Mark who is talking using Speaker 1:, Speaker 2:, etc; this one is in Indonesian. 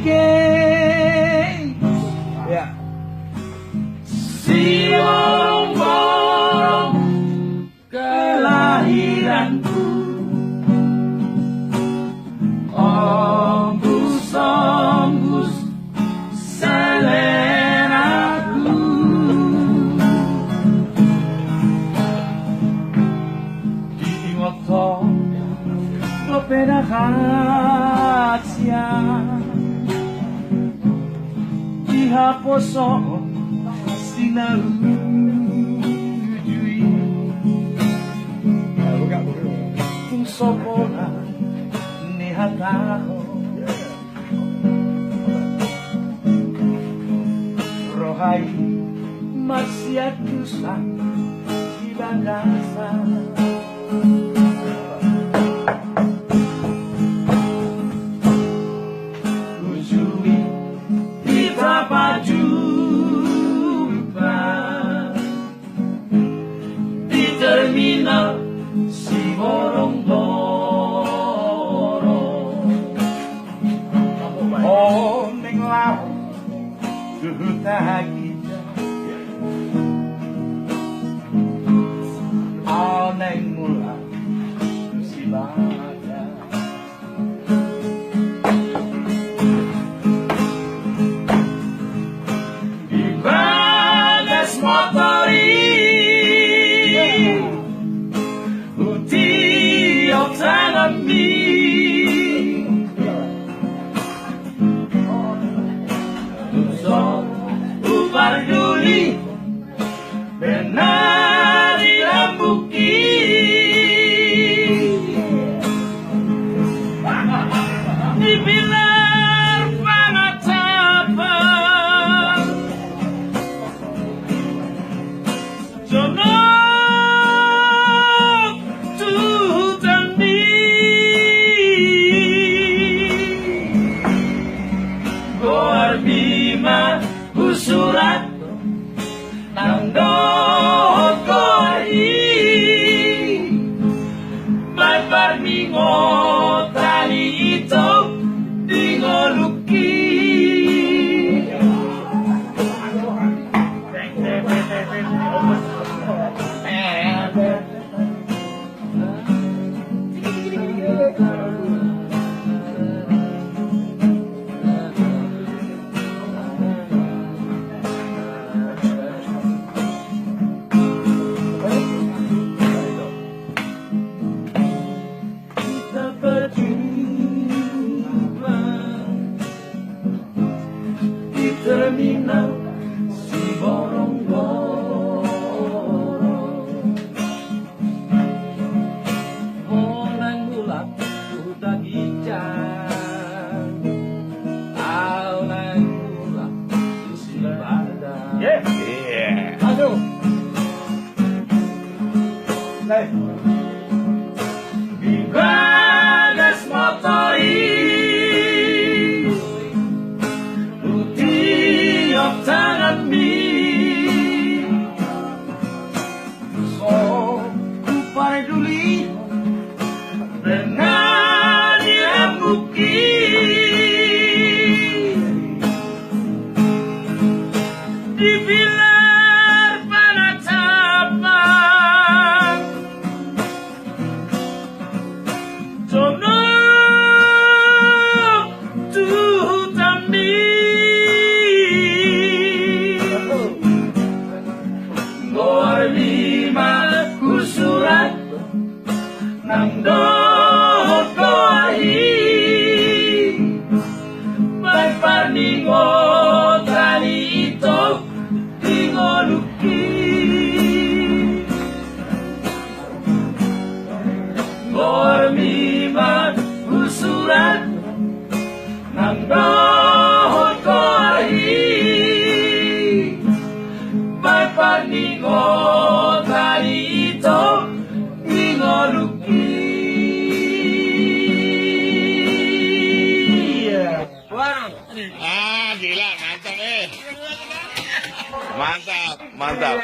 Speaker 1: Ya.
Speaker 2: Si borong-borong kelahiranku, ombus-ombus seleraku, diingoto kepedahasia dihaposo sinarujui kung sopona ni hataho rohai masyatusan ilagasa ujui kita berjumpa di terminal si borong-borong. Oh, ning lau kita oh, neng mula si baga di bagas motori utiok tangan mi Parduli benar dilambuki dibilar pangatapa jono tutandi goar bima usurat nang dohot koi barbar mingo tali ito dingoluki terminal si borong-borong Monang bulat udah gijan Au nang bulat si badan Aduh di bagas motori tangan mi so ku parduli benar dilambuki dibilar panatapa jono tutami lima kusurat nang dohot koahi barbar ningo tali ito dingoluki lima kusurat nang dohot koahi barbar ningo tali ito dingoluki.
Speaker 3: Gila, mantap mantap.